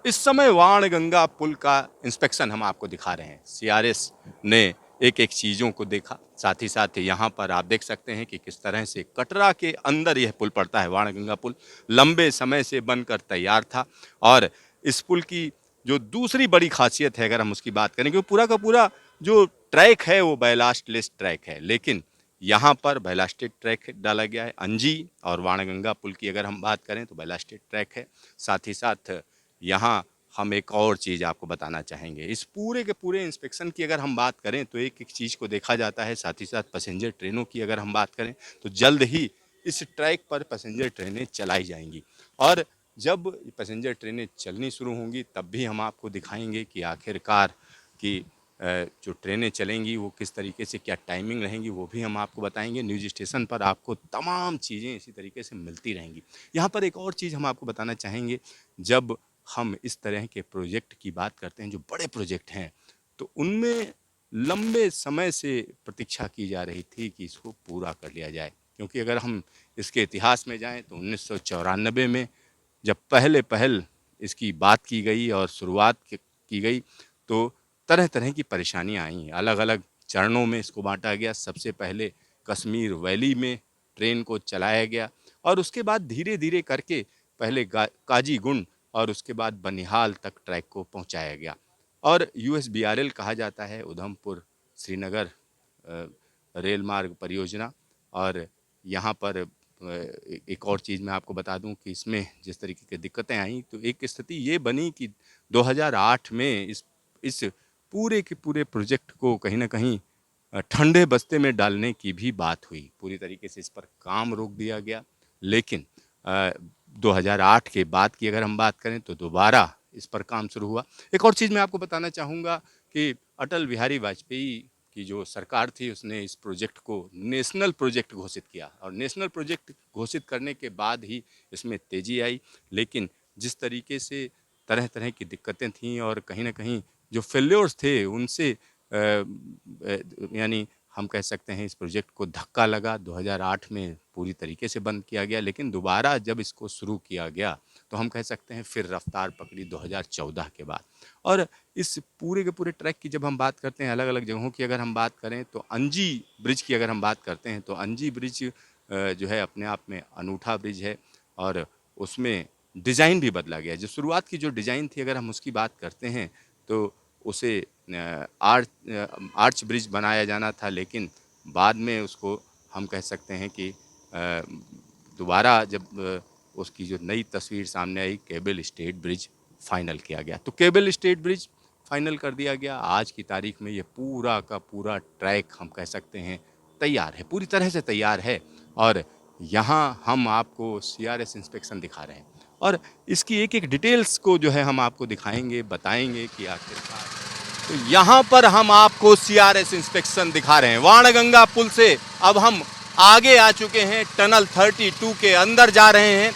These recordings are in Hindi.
इस समय वाणगंगा पुल का इंस्पेक्शन हम आपको दिखा रहे हैं। सीआरएस ने एक-एक चीज़ों को देखा, साथ ही साथ यहाँ पर आप देख सकते हैं कि किस तरह से कटरा के अंदर यह पुल पड़ता है। वाणगंगा पुल लंबे समय से बनकर तैयार था और इस पुल की जो दूसरी बड़ी खासियत है, अगर हम उसकी बात करें, कि वो पूरा का पूरा जो ट्रैक है वो बैलास्टलेस ट्रैक है, लेकिन यहाँ पर बैलास्टेड ट्रैक डाला गया है। अंजी और वाणगंगा पुल की अगर हम बात करें तो बैलास्टेड ट्रैक है। साथ ही साथ यहाँ हम एक और चीज़ आपको बताना चाहेंगे। इस पूरे के पूरे इंस्पेक्शन की अगर हम बात करें तो एक-एक चीज़ को देखा जाता है। साथ ही साथ पैसेंजर ट्रेनों की अगर हम बात करें तो जल्द ही इस ट्रैक पर पैसेंजर ट्रेनें चलाई जाएँगी और जब पैसेंजर ट्रेनें चलनी शुरू होंगी तब भी हम आपको दिखाएँगे कि आखिरकार कि जो ट्रेनें चलेंगी वो किस तरीके से, क्या टाइमिंग रहेंगी, वो भी हम आपको बताएँगे। न्यूज़ स्टेशन पर आपको तमाम चीज़ें इसी तरीके से मिलती रहेंगी। यहाँ पर एक और चीज़ हम आपको बताना चाहेंगे, जब हम इस तरह के प्रोजेक्ट की बात करते हैं, जो बड़े प्रोजेक्ट हैं, तो उनमें लंबे समय से प्रतीक्षा की जा रही थी कि इसको पूरा कर लिया जाए। क्योंकि अगर हम इसके इतिहास में जाएँ तो 1994 में जब पहल इसकी बात की गई और शुरुआत की गई, तो तरह-तरह की परेशानियाँ आईं। अलग-अलग चरणों में इसको बाँटा गया। सबसे पहले कश्मीर वैली में ट्रेन को चलाया गया और उसके बाद धीरे-धीरे करके पहले काजीगुंड और उसके बाद बनिहाल तक ट्रैक को पहुँचाया गया। और यूएसबीआरएल कहा जाता है उधमपुर श्रीनगर रेल मार्ग परियोजना। और यहाँ पर एक और चीज़ मैं आपको बता दूँ कि इसमें जिस तरीके की दिक्कतें आईं, तो एक स्थिति ये बनी कि 2008 में इस पूरे के पूरे प्रोजेक्ट को कहीं न कहीं ठंडे बस्ते में डालने की भी बात हुई। पूरी तरीके से इस पर काम रोक दिया गया। लेकिन 2008 के बाद की अगर हम बात करें तो दोबारा इस पर काम शुरू हुआ। एक और चीज़ मैं आपको बताना चाहूँगा कि अटल बिहारी वाजपेयी की जो सरकार थी उसने इस प्रोजेक्ट को नेशनल प्रोजेक्ट घोषित किया और नेशनल प्रोजेक्ट घोषित करने के बाद ही इसमें तेज़ी आई। लेकिन जिस तरीके से तरह-तरह की दिक्कतें थीं और कहीं न कहीं जो फेल्योर्स थे उनसे यानी हम कह सकते हैं इस प्रोजेक्ट को धक्का लगा। 2008 में पूरी तरीके से बंद किया गया, लेकिन दोबारा जब इसको शुरू किया गया तो हम कह सकते हैं फिर रफ्तार पकड़ी 2014 के बाद। और इस पूरे के पूरे ट्रैक की जब हम बात करते हैं, अलग-अलग जगहों की अगर हम बात करें, तो अंजी ब्रिज की अगर हम बात करते हैं तो अंजी ब्रिज जो है अपने आप में अनूठा ब्रिज है और उसमें डिज़ाइन भी बदला गया है। जो शुरुआत की जो डिज़ाइन थी अगर हम उसकी बात करते हैं तो उसे आर्च ब्रिज बनाया जाना था, लेकिन बाद में उसको हम कह सकते हैं कि दोबारा जब उसकी जो नई तस्वीर सामने आई, केबल स्टेट ब्रिज फाइनल किया गया। तो केबल स्टेट ब्रिज फाइनल कर दिया गया। आज की तारीख में ये पूरा का पूरा ट्रैक हम कह सकते हैं तैयार है, पूरी तरह से तैयार है और यहाँ हम आपको सीआरएस इंस्पेक्शन दिखा रहे हैं और इसकी एक-एक डिटेल्स को जो है हम आपको दिखाएँगे, बताएँगे कि आखिरकार। तो यहाँ पर हम आपको सीआरएस इंस्पेक्शन दिखा रहे हैं। वाणगंगा पुल से अब हम आगे आ चुके हैं, टनल 32 के अंदर जा रहे हैं।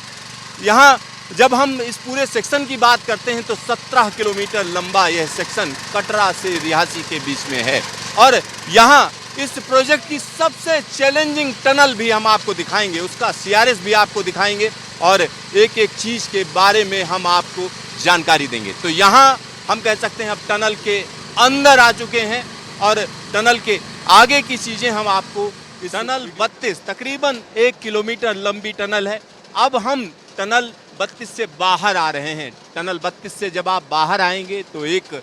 यहाँ जब हम इस पूरे सेक्शन की बात करते हैं तो 17 किलोमीटर लंबा यह सेक्शन कटरा से रिहासी के बीच में है और यहाँ इस प्रोजेक्ट की सबसे चैलेंजिंग टनल भी हम आपको दिखाएंगे, उसका सीआरएस भी आपको दिखाएंगे और एक-एक चीज़ के बारे में हम आपको जानकारी देंगे। तो यहाँ हम कह सकते हैं अब टनल के अंदर आ चुके हैं और टनल के आगे की चीज़ें हम आपको। टनल 32 तकरीबन 1 किलोमीटर लंबी टनल है। अब हम टनल 32 से बाहर आ रहे हैं। टनल 32 से जब आप बाहर आएंगे तो एक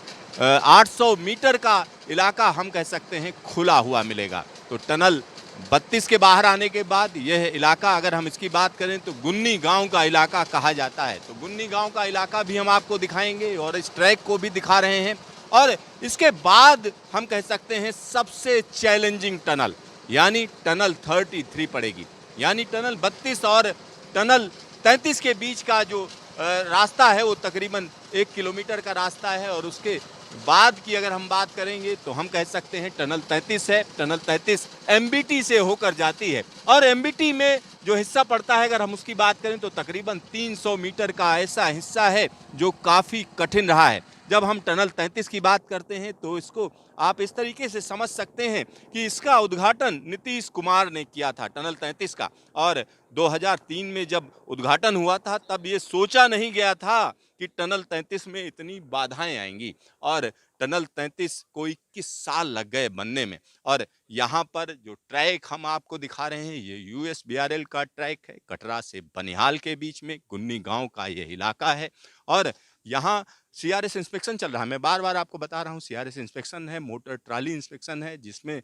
800 मीटर का इलाका हम कह सकते हैं खुला हुआ मिलेगा। तो टनल 32 के बाहर आने के बाद यह इलाका, अगर हम इसकी बात करें तो गुन्नी गांव का इलाका कहा जाता है। तो गुन्नी गांव का इलाका भी हम आपको दिखाएंगे और इस ट्रैक को भी दिखा रहे हैं और इसके बाद हम कह सकते हैं सबसे चैलेंजिंग टनल यानी टनल 33 पड़ेगी। यानी टनल 32 और टनल 33 के बीच का जो रास्ता है वो तकरीबन 1 किलोमीटर का रास्ता है और उसके बाद की अगर हम बात करेंगे तो हम कह सकते हैं टनल 33 है। टनल 33 एमबीटी से होकर जाती है और एमबीटी में जो हिस्सा पड़ता है अगर हम उसकी बात करें तो तकरीबन 300 मीटर का ऐसा हिस्सा है जो काफ़ी कठिन रहा है। जब हम टनल 33 की बात करते हैं तो इसको आप इस तरीके से समझ सकते हैं कि इसका उद्घाटन नीतीश कुमार ने किया था, टनल 33 का। और 2003 में जब उद्घाटन हुआ था तब ये सोचा नहीं गया था कि टनल 33 में इतनी बाधाएं आएंगी, और टनल 33 को 21 साल लग गए बनने में। और यहाँ पर जो ट्रैक हम आपको दिखा रहे हैं ये यूएसबीआरएल का ट्रैक है, कटरा से बनिहाल के बीच में गुन्नी गांव का ये इलाका है। और यहाँ सीआरएस इंस्पेक्शन चल रहा है, मैं बार बार आपको बता रहा हूँ, सीआरएस इंस्पेक्शन है, मोटर ट्राली इंस्पेक्शन है, जिसमें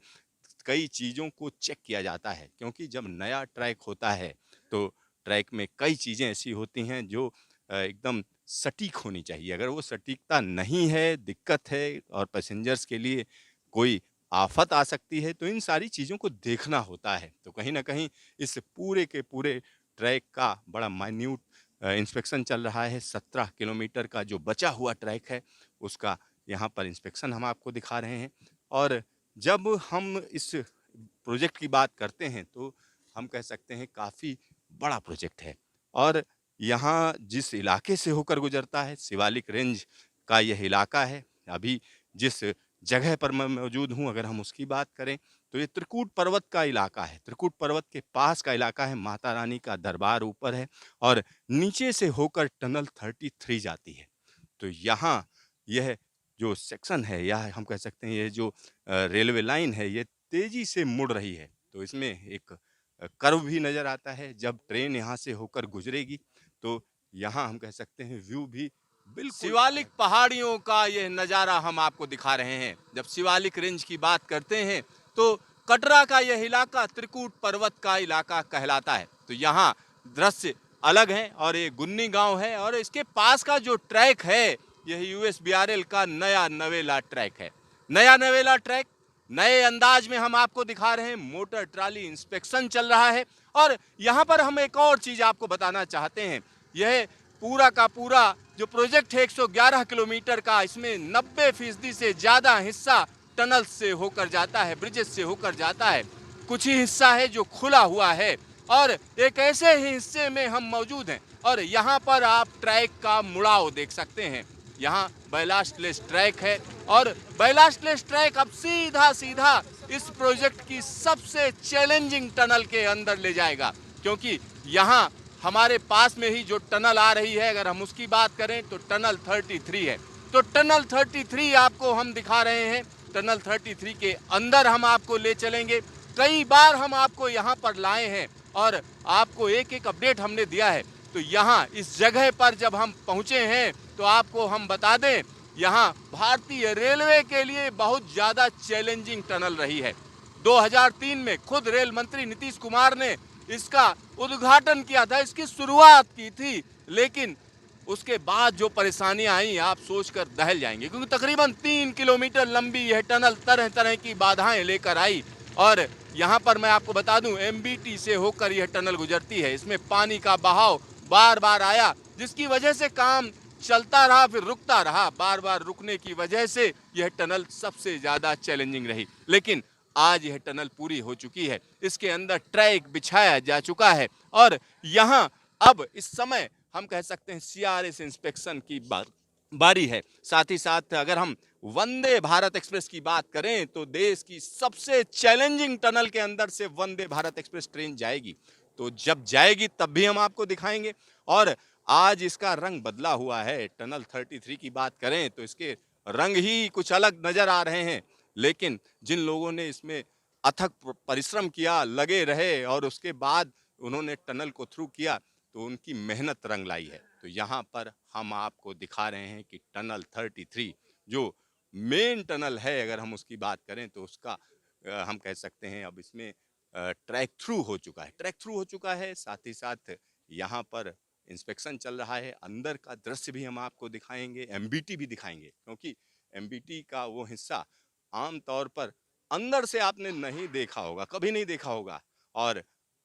कई चीज़ों को चेक किया जाता है। क्योंकि जब नया ट्रैक होता है तो ट्रैक में कई चीज़ें ऐसी होती हैं जो एकदम सटीक होनी चाहिए। अगर वो सटीकता नहीं है, दिक्कत है और पैसेंजर्स के लिए कोई आफत आ सकती है, तो इन सारी चीज़ों को देखना होता है। तो कहीं न कहीं इस पूरे के पूरे ट्रैक का बड़ा माइन्यूट इंस्पेक्शन चल रहा है। 17 किलोमीटर का जो बचा हुआ ट्रैक है उसका यहाँ पर इंस्पेक्शन हम आपको दिखा रहे हैं। और जब हम इस प्रोजेक्ट की बात करते हैं तो हम कह सकते हैं काफ़ी बड़ा प्रोजेक्ट है। और यहाँ जिस इलाके से होकर गुजरता है, शिवालिक रेंज का यह इलाका है। अभी जिस जगह पर मैं मौजूद हूँ, अगर हम उसकी बात करें तो ये त्रिकूट पर्वत का इलाका है। त्रिकूट पर्वत के पास का इलाका है, माता रानी का दरबार ऊपर है और नीचे से होकर टनल 33 जाती है। तो यहाँ यह जो सेक्शन है, या हम कह सकते हैं ये जो रेलवे लाइन है, ये तेजी से मुड़ रही है। तो इसमें एक कर्व भी नज़र आता है। जब ट्रेन यहाँ से होकर गुजरेगी तो यहाँ हम कह सकते हैं व्यू भी बिल्कुल शिवालिक पहाड़ियों का यह नज़ारा हम आपको दिखा रहे हैं। जब शिवालिक रेंज की बात करते हैं तो कटरा का यह इलाका त्रिकूट पर्वत का इलाका कहलाता है। तो यहाँ दृश्य अलग है और ये गुन्नी गांव है और इसके पास का जो ट्रैक है यह यूएसबीआरएल का नया नवेला ट्रैक है। नया नवेला ट्रैक नए अंदाज में हम आपको दिखा रहे हैं। मोटर ट्राली इंस्पेक्शन चल रहा है और यहाँ पर हम एक और चीज आपको बताना चाहते हैं। यह पूरा का पूरा जो प्रोजेक्ट है 111 किलोमीटर का, इसमें 90% से ज्यादा हिस्सा टनल से होकर जाता है, ब्रिजेस से होकर जाता है। कुछ ही हिस्सा है जो खुला हुआ है और एक ऐसे ही हिस्से में हम मौजूद हैं और यहाँ पर आप ट्रैक का मुड़ाव देख सकते हैं। यहाँ बैलास्टलेस ट्रैक है और बैलास्टलेस ट्रैक अब सीधा सीधा इस प्रोजेक्ट की सबसे चैलेंजिंग टनल के अंदर ले जाएगा, क्योंकि यहाँ हमारे पास में ही जो टनल आ रही है, अगर हम उसकी बात करें तो टनल 33 है। तो टनल 33 आपको हम दिखा रहे हैं। टनल 33 के अंदर हम आपको ले चलेंगे। कई बार हम आपको यहाँ पर लाए हैं और आपको एक एक अपडेट हमने दिया है। तो यहाँ इस जगह पर जब हम पहुँचे हैं तो आपको हम बता दें, यहाँ भारतीय रेलवे के लिए बहुत ज़्यादा चैलेंजिंग टनल रही है। 2003 में खुद रेल मंत्री नीतीश कुमार ने इसका उद्घाटन किया था, इसकी शुरुआत की थी, लेकिन उसके बाद जो परेशानियां आई आप सोचकर दहल जाएंगे, क्योंकि तकरीबन 3 किलोमीटर लंबी यह टनल तरह तरह की बाधाएं लेकर आई। और यहाँ पर मैं आपको बता दूं, एमबीटी से होकर यह टनल गुजरती है। इसमें पानी का बहाव बार बार आया, जिसकी वजह से काम चलता रहा, फिर रुकता रहा। बार बार रुकने की वजह से यह टनल सबसे ज्यादा चैलेंजिंग रही। लेकिन आज यह टनल पूरी हो चुकी है, इसके अंदर ट्रैक बिछाया जा चुका है और यहाँ अब इस समय हम कह सकते हैं सीआरएस इंस्पेक्शन की बारी है। साथ ही साथ अगर हम वंदे भारत एक्सप्रेस की बात करें तो देश की सबसे चैलेंजिंग टनल के अंदर से वंदे भारत एक्सप्रेस ट्रेन जाएगी। तो जब जाएगी तब भी हम आपको दिखाएंगे। और आज इसका रंग बदला हुआ है। टनल 33 की बात करें तो इसके रंग ही कुछ अलग नजर आ रहे हैं, लेकिन जिन लोगों ने इसमें अथक परिश्रम किया, लगे रहे और उसके बाद उन्होंने टनल को थ्रू किया, तो उनकी मेहनत रंग लाई है। तो यहाँ पर हम आपको दिखा रहे हैं कि टनल 33 जो मेन टनल है, अगर हम उसकी बात करें तो उसका हम कह सकते हैं अब इसमें ट्रैक थ्रू हो चुका है, ट्रैक थ्रू हो चुका है। साथ ही साथ यहाँ पर इंस्पेक्शन चल रहा है। अंदर का दृश्य भी हम आपको दिखाएंगे, एमबीटी भी दिखाएंगे, क्योंकि एमबीटी का वो हिस्सा आम तौर पर अंदर से आपने नहीं देखा होगा, कभी नहीं देखा होगा, और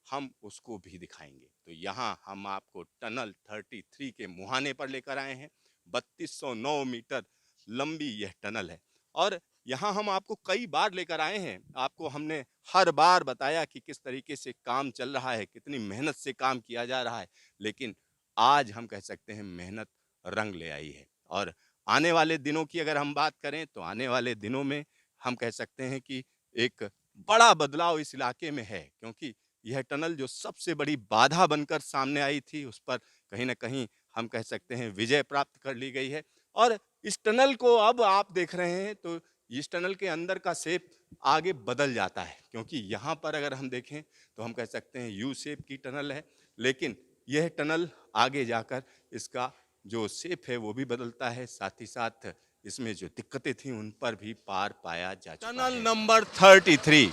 हम उसको भी दिखाएंगे। तो यहाँ हम आपको टनल 33 के मुहाने पर लेकर आए हैं। 3209 मीटर लंबी यह टनल है और यहाँ हम आपको कई बार लेकर आए हैं। आपको हमने हर बार बताया कि किस तरीके से काम चल रहा है, कितनी मेहनत से काम किया जा रहा है, लेकिन आज हम कह सकते हैं मेहनत रंग ले आई है और आने वाले दिनों की अगर हम बात करें तो आने वाले दिनों में हम कह सकते हैं कि एक बड़ा बदलाव इस इलाके में है, क्योंकि यह टनल जो सबसे बड़ी बाधा बनकर सामने आई थी, उस पर कहीं न कहीं हम कह सकते हैं विजय प्राप्त कर ली गई है। और इस टनल को अब आप देख रहे हैं तो इस टनल के अंदर का शेप आगे बदल जाता है, क्योंकि यहाँ पर अगर हम देखें तो हम कह सकते हैं यू शेप की टनल है, लेकिन यह टनल आगे जाकर इसका जो शेप है वो भी बदलता है, साथ ही साथ इसमें जो दिक्कतें थी उन पर भी पार पाया जा चुका है। टनल नंबर 33,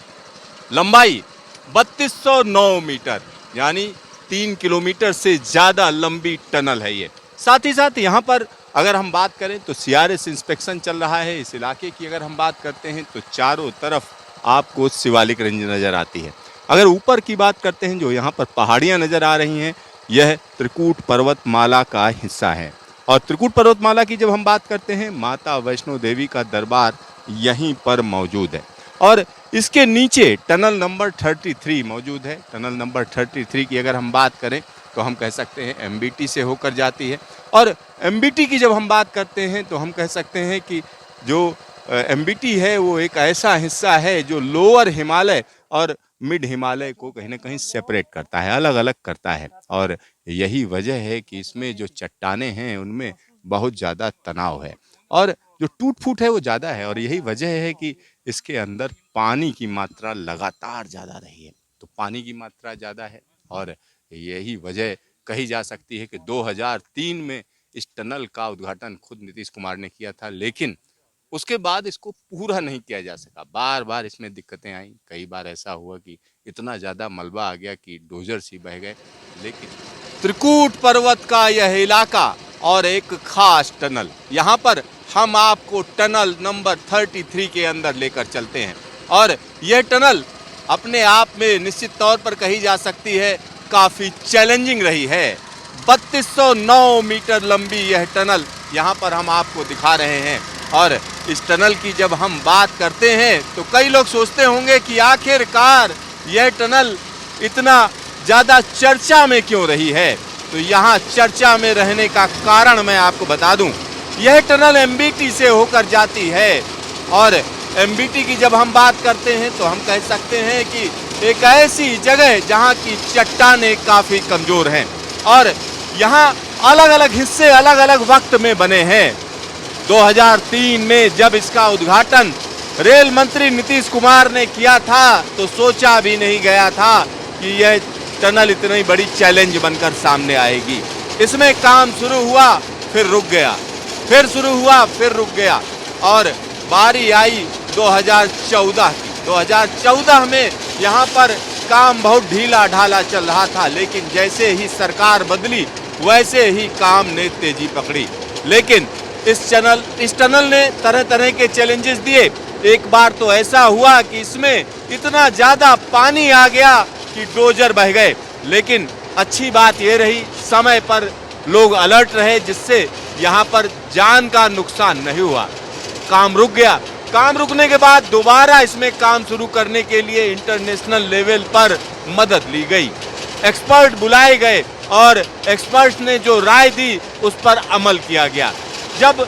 लंबाई 3209 मीटर, यानी 3 किलोमीटर से ज़्यादा लंबी टनल है ये। साथ ही साथ यहाँ पर अगर हम बात करें तो सीआरएस इंस्पेक्शन चल रहा है। इस इलाके की अगर हम बात करते हैं तो चारों तरफ आपको शिवालिक रेंज नज़र आती है। अगर ऊपर की बात करते हैं, जो यहाँ पर पहाड़ियाँ नज़र आ रही हैं, यह त्रिकूट पर्वतमाला का हिस्सा है। और त्रिकूट पर्वतमाला की जब हम बात करते हैं, माता वैष्णो देवी का दरबार यहीं पर मौजूद है। और इसके नीचे टनल नंबर 33 मौजूद है। टनल नंबर 33 की अगर हम बात करें तो हम कह सकते हैं एमबीटी से होकर जाती है। और एमबीटी की जब हम बात करते हैं तो हम कह सकते हैं कि जो एमबीटी है वो एक ऐसा हिस्सा है जो लोअर हिमालय और मिड हिमालय को कहीं ना कहीं सेपरेट करता है, अलग अलग करता है। और यही वजह है कि इसमें जो चट्टानें हैं उनमें बहुत ज़्यादा तनाव है और जो टूट फूट है वो ज़्यादा है। और यही वजह है कि इसके अंदर पानी की मात्रा लगातार ज़्यादा रही है। तो पानी की मात्रा ज़्यादा है और यही वजह कही जा सकती है कि 2003 में इस टनल का उद्घाटन खुद नीतीश कुमार ने किया था, लेकिन उसके बाद इसको पूरा नहीं किया जा सका। बार बार इसमें दिक्कतें आई, कई बार ऐसा हुआ कि इतना ज़्यादा मलबा आ गया कि डोजर सी बह गए। लेकिन त्रिकूट पर्वत का यह इलाका और एक खास टनल, यहाँ पर हम आपको टनल नंबर 33 के अंदर लेकर चलते हैं। और यह टनल अपने आप में निश्चित तौर पर कही जा सकती है काफ़ी चैलेंजिंग रही है। 3209 मीटर लंबी यह टनल यहाँ पर हम आपको दिखा रहे हैं। और इस टनल की जब हम बात करते हैं तो कई लोग सोचते होंगे कि आखिरकार यह टनल इतना ज़्यादा चर्चा में क्यों रही है। तो यहाँ चर्चा में रहने का कारण मैं आपको बता दूं, यह टनल एमबीटी से होकर जाती है। और एमबीटी की जब हम बात करते हैं तो हम कह सकते हैं कि एक ऐसी जगह जहाँ की चट्टानें काफ़ी कमज़ोर हैं और यहाँ अलग अलग हिस्से अलग अलग वक्त में बने हैं। 2003 में जब इसका उद्घाटन रेल मंत्री नीतीश कुमार ने किया था तो सोचा भी नहीं गया था कि यह टनल इतनी बड़ी चैलेंज बनकर सामने आएगी। इसमें काम शुरू हुआ फिर रुक गया, फिर शुरू हुआ फिर रुक गया और बारी आई 2014 की। 2014 में यहाँ पर काम बहुत ढीला ढाला चल रहा था, लेकिन जैसे ही सरकार बदली वैसे ही काम ने तेजी पकड़ी। लेकिन इस टनल ने तरह तरह के चैलेंजेस दिए। एक बार तो ऐसा हुआ कि इसमें इतना ज़्यादा पानी आ गया कि डोजर बह गए, लेकिन अच्छी बात ये रही समय पर लोग अलर्ट रहे, जिससे यहाँ पर जान का नुकसान नहीं हुआ। काम रुक गया। काम रुकने के बाद दोबारा इसमें काम शुरू करने के लिए इंटरनेशनल लेवल पर मदद ली गई, एक्सपर्ट बुलाए गए और एक्सपर्ट्स ने जो राय दी उस पर अमल किया गया। जब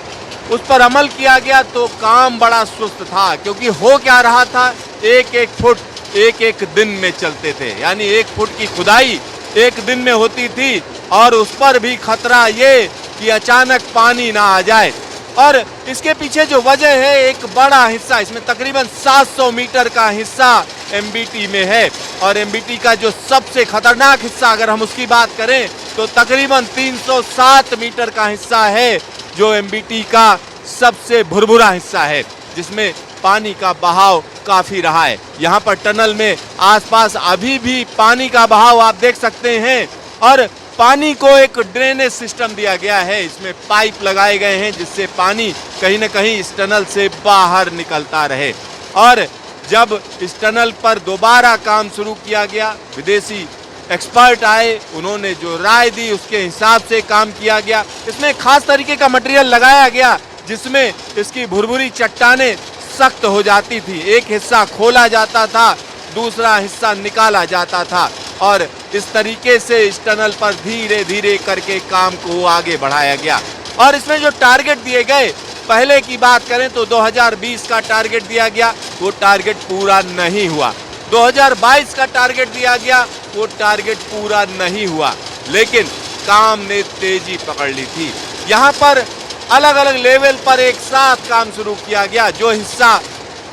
उस पर अमल किया गया तो काम बड़ा सुस्त था, क्योंकि हो क्या रहा था, एक एक फुट एक एक दिन में चलते थे, यानी 1 फुट की खुदाई 1 दिन में होती थी और उस पर भी खतरा ये कि अचानक पानी ना आ जाए। और इसके पीछे जो वजह है, एक बड़ा हिस्सा, इसमें तकरीबन 700 मीटर का हिस्सा एमबीटी में है और एमबीटी का जो सबसे खतरनाक हिस्सा अगर हम उसकी बात करें तो तकरीबन 307 मीटर का हिस्सा है, जो एमबीटी का सबसे भुरभुरा हिस्सा है, जिसमें पानी का बहाव काफ़ी रहा है। यहाँ पर टनल में आसपास अभी भी पानी का बहाव आप देख सकते हैं और पानी को एक ड्रेनेज सिस्टम दिया गया है। इसमें पाइप लगाए गए हैं जिससे पानी कहीं न कहीं इस टनल से बाहर निकलता रहे। और जब इस टनल पर दोबारा काम शुरू किया गया, विदेशी एक्सपर्ट आए, उन्होंने जो राय दी उसके हिसाब से काम किया गया। इसमें खास तरीके का मटेरियल लगाया गया जिसमें इसकी भुरभुरी चट्टानें सख्त हो जाती थी। एक हिस्सा खोला जाता था, दूसरा हिस्सा निकाला जाता था और इस तरीके से इस टनल पर धीरे धीरे करके काम को आगे बढ़ाया गया। और इसमें जो टारगेट दिए गए, पहले की बात करें तो 2020 का टारगेट दिया गया, वो टारगेट पूरा नहीं हुआ। 2022 का टारगेट दिया गया, वो टारगेट पूरा नहीं हुआ, लेकिन काम ने तेजी पकड़ ली थी। यहाँ पर अलग अलग लेवल पर एक साथ काम शुरू किया गया। जो हिस्सा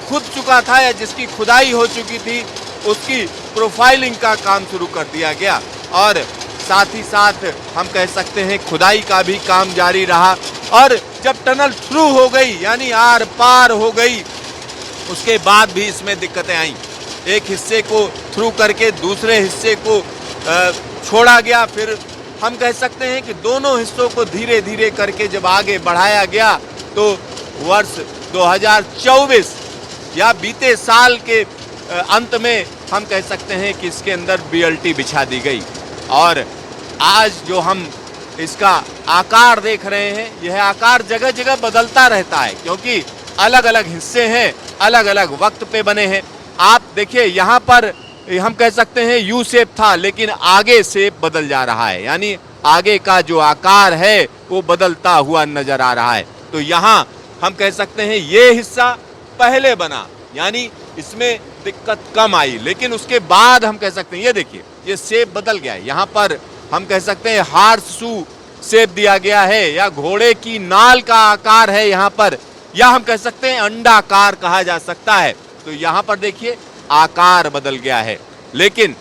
खुद चुका था या जिसकी खुदाई हो चुकी थी, उसकी प्रोफाइलिंग का काम शुरू कर दिया गया और साथ ही साथ हम कह सकते हैं खुदाई का भी काम जारी रहा। और जब टनल थ्रू हो गई, यानी आर पार हो गई, उसके बाद भी इसमें दिक्कतें आईं। एक हिस्से को थ्रू करके दूसरे हिस्से को छोड़ा गया, फिर हम कह सकते हैं कि दोनों हिस्सों को धीरे धीरे करके जब आगे बढ़ाया गया तो वर्ष 2024 या बीते साल के अंत में हम कह सकते हैं कि इसके अंदर BLT बिछा दी गई। और आज जो हम इसका आकार देख रहे हैं, यह आकार जगह जगह बदलता रहता है, क्योंकि अलग अलग हिस्से हैं, अलग अलग वक्त पे बने हैं। आप देखिए, यहाँ पर हम कह सकते हैं यू शेप था, लेकिन आगे शेप बदल जा रहा है, यानी आगे का जो आकार है वो बदलता हुआ नजर आ रहा है। तो यहाँ हम कह सकते हैं ये हिस्सा पहले बना, यानी इसमें दिक्कत कम आई, लेकिन उसके बाद हम कह सकते हैं ये देखिए, ये शेप बदल गया है। यहाँ पर हम कह सकते हैं हार्स शू शेप दिया गया है, या घोड़े की नाल का आकार है यहाँ पर, या हम कह सकते हैं अंडाकार कहा जा सकता है। तो यहाँ पर देखिए आकार बदल गया है, लेकिन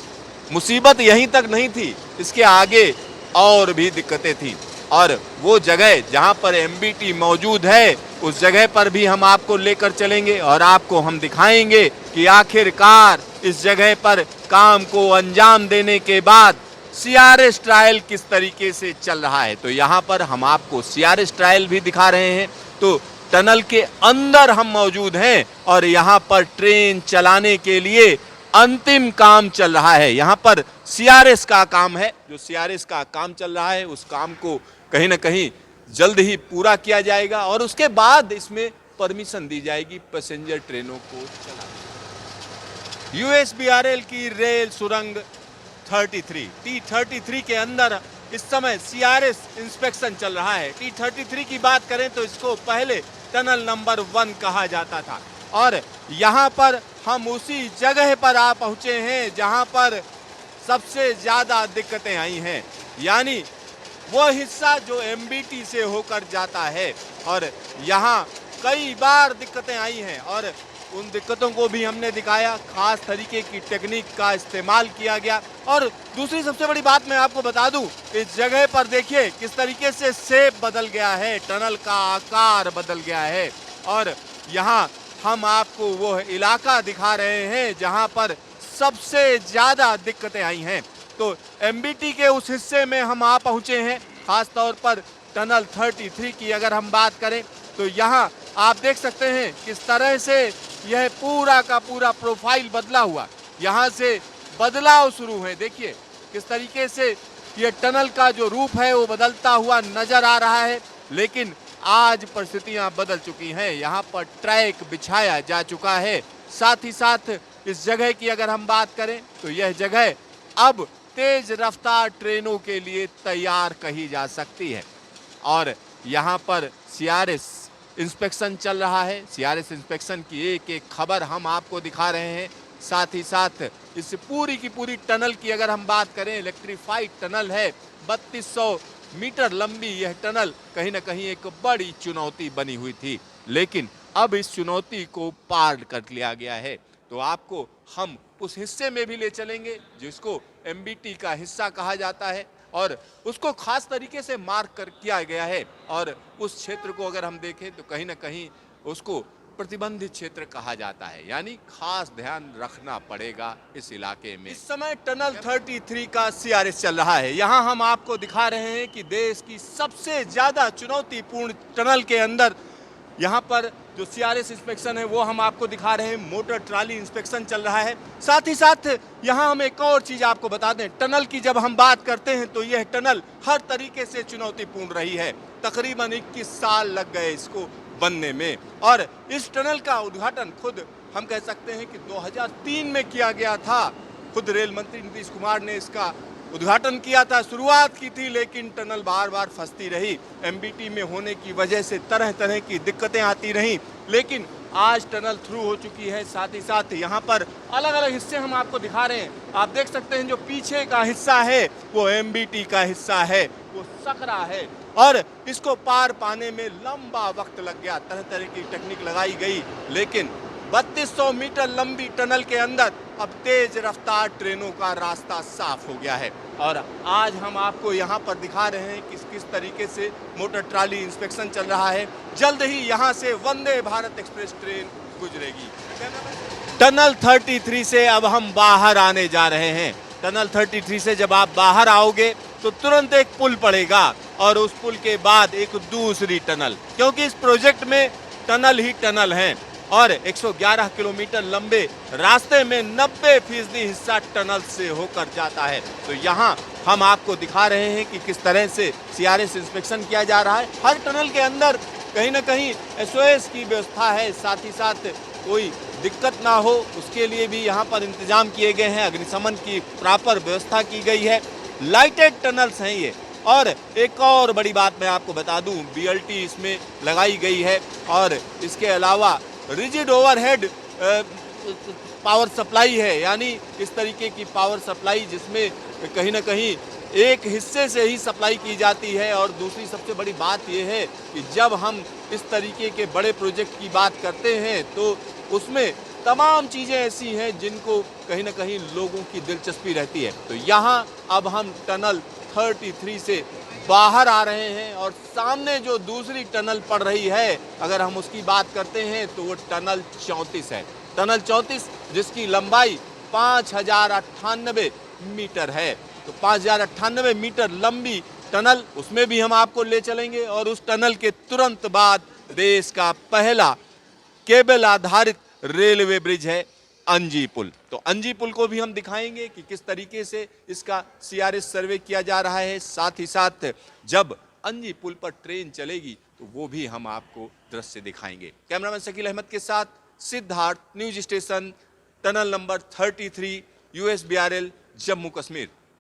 मुसीबत यहीं तक नहीं थी, इसके आगे और भी दिक्कतें थी। और वो जगह जहाँ पर MBT मौजूद है, उस जगह पर भी हम आपको लेकर चलेंगे और आपको हम दिखाएंगे कि आखिरकार इस जगह पर काम को अंजाम देने के बाद CRS ट्रायल किस तरीके से चल रहा है। तो यहाँ पर हम आपको CRS ट्रायल भी दिखा रहे हैं। तो टनल के अंदर हम मौजूद हैं और यहाँ पर ट्रेन चलाने के लिए अंतिम काम चल रहा है। यहाँ पर CRS का काम है, जो CRS का काम चल रहा है, उस काम को कहीं ना कहीं जल्द ही पूरा किया जाएगा और उसके बाद इसमें परमिशन दी जाएगी पैसेंजर ट्रेनों को चलाने। USBRL की रेल सुरंग 33 T33 के अंदर इस समय CRS इंस्पेक्शन चल रहा है। T33 की बात करें तो इसको पहले टनल नंबर 1 कहा जाता था और यहाँ पर हम उसी जगह पर आ पहुँचे हैं जहाँ पर सबसे ज़्यादा दिक्कतें आई हैं, यानी वो हिस्सा जो MBT से होकर जाता है। और यहाँ कई बार दिक्कतें आई हैं और उन दिक्कतों को भी हमने दिखाया, खास तरीके की टेक्निक का इस्तेमाल किया गया। और दूसरी सबसे बड़ी बात मैं आपको बता दूं, इस जगह पर देखिए किस तरीके से शेप बदल गया है, टनल का आकार बदल गया है। और यहाँ हम आपको वो इलाका दिखा रहे हैं जहाँ पर सबसे ज़्यादा दिक्कतें आई हैं। तो MBT के उस हिस्से में हम आ पहुँचे हैं। खास तौर पर टनल 33 की अगर हम बात करें तो यहाँ आप देख सकते हैं किस तरह से यह पूरा का पूरा प्रोफाइल बदला हुआ, यहाँ से बदलाव शुरू है। देखिए किस तरीके से यह टनल का जो रूप है वो बदलता हुआ नजर आ रहा है। लेकिन आज परिस्थितियां बदल चुकी हैं, यहाँ पर ट्रैक बिछाया जा चुका है। साथ ही साथ इस जगह की अगर हम बात करें तो यह जगह अब तेज रफ्तार ट्रेनों के लिए तैयार कही जा सकती है। और यहाँ पर CRS इंस्पेक्शन चल रहा है। CRS इंस्पेक्शन की एक एक खबर हम आपको दिखा रहे हैं। साथ ही साथ इस पूरी की पूरी टनल की अगर हम बात करें, इलेक्ट्रीफाइड टनल है, 3200 मीटर लंबी यह टनल कहीं ना कहीं एक बड़ी चुनौती बनी हुई थी, लेकिन अब इस चुनौती को पार कर लिया गया है। तो आपको हम उस हिस्से में भी ले चलेंगे जिसको MBT का हिस्सा कहा जाता है और उसको खास तरीके से मार्क कर किया गया है। और उस क्षेत्र को अगर हम देखें तो कहीं ना कहीं उसको प्रतिबंधित क्षेत्र कहा जाता है, यानी खास ध्यान रखना पड़ेगा इस इलाके में। इस समय टनल 33 का CRS चल रहा है। यहाँ हम आपको दिखा रहे हैं कि देश की सबसे ज्यादा चुनौतीपूर्ण टनल के अंदर यहाँ पर जो CRS इंस्पेक्शन है वो हम आपको दिखा रहे हैं। मोटर ट्राली इंस्पेक्शन चल रहा है। साथ ही साथ यहाँ हम एक और चीज़ आपको बता दें, टनल की जब हम बात करते हैं तो यह टनल हर तरीके से चुनौतीपूर्ण रही है। तकरीबन 21 साल लग गए इसको बनने में और इस टनल का उद्घाटन खुद हम कह सकते हैं कि 2003 में किया गया था। खुद रेल मंत्री नीतीश कुमार ने इसका उद्घाटन किया था, शुरुआत की थी, लेकिन टनल बार बार फंसती रही। एमबीटी में होने की वजह से तरह तरह की दिक्कतें आती रहीं, लेकिन आज टनल थ्रू हो चुकी है। साथ ही साथ यहाँ पर अलग अलग हिस्से हम आपको दिखा रहे हैं। आप देख सकते हैं जो पीछे का हिस्सा है वो एमबीटी का हिस्सा है, वो सकरा है और इसको पार पाने में लंबा वक्त लग गया। तरह तरह की टेक्निक लगाई गई, लेकिन 3200 मीटर लंबी टनल के अंदर अब तेज रफ्तार ट्रेनों का रास्ता साफ हो गया है। और आज हम आपको यहाँ पर दिखा रहे हैं कि किस तरीके से मोटर ट्राली इंस्पेक्शन चल रहा है। जल्द ही यहाँ से वंदे भारत एक्सप्रेस ट्रेन गुजरेगी। टनल 33 से अब हम बाहर आने जा रहे हैं। टनल 33 से जब आप बाहर आओगे तो तुरंत एक पुल पड़ेगा और उस पुल के बाद एक दूसरी टनल, क्योंकि इस प्रोजेक्ट में टनल ही टनल हैं और 111 किलोमीटर लंबे रास्ते में 90% हिस्सा टनल से होकर जाता है। तो यहाँ हम आपको दिखा रहे हैं कि किस तरह से सीआरएस इंस्पेक्शन किया जा रहा है। हर टनल के अंदर कहीं ना कहीं एसओएस की व्यवस्था है, साथ ही साथ कोई दिक्कत ना हो उसके लिए भी यहाँ पर इंतजाम किए गए हैं। अग्निशमन की प्रॉपर व्यवस्था की गई है। लाइटेड टनल्स हैं ये। और एक और बड़ी बात मैं आपको बता दूं, बीएलटी इसमें लगाई गई है और इसके अलावा रिजिड ओवरहेड पावर सप्लाई है, यानी इस तरीके की पावर सप्लाई जिसमें कहीं ना कहीं एक हिस्से से ही सप्लाई की जाती है। और दूसरी सबसे बड़ी बात यह है कि जब हम इस तरीके के बड़े प्रोजेक्ट की बात करते हैं तो उसमें तमाम चीज़ें ऐसी हैं जिनको कहीं ना कहीं लोगों की दिलचस्पी रहती है। तो यहाँ अब हम टनल 33 से बाहर आ रहे हैं और सामने जो दूसरी टनल पड़ रही है, अगर हम उसकी बात करते हैं तो वो टनल 34 है। टनल 34 जिसकी लंबाई 5098 मीटर है। तो 5098 मीटर लंबी टनल, उसमें भी हम आपको ले चलेंगे और उस टनल के तुरंत बाद देश का पहला केबल आधारित रेलवे ब्रिज है अंजी पुल। तो अंजी पुल को भी हम दिखाएंगे कि किस तरीके से इसका सीआरएस सर्वे किया जा रहा है। साथ ही साथ जब अंजी पुल पर ट्रेन चलेगी तो वो भी हम आपको दृश्य दिखाएंगे। कैमरामैन शकील अहमद के साथ Siddharth, news station, tunnel number 33, USBRL, Jammu Kashmir.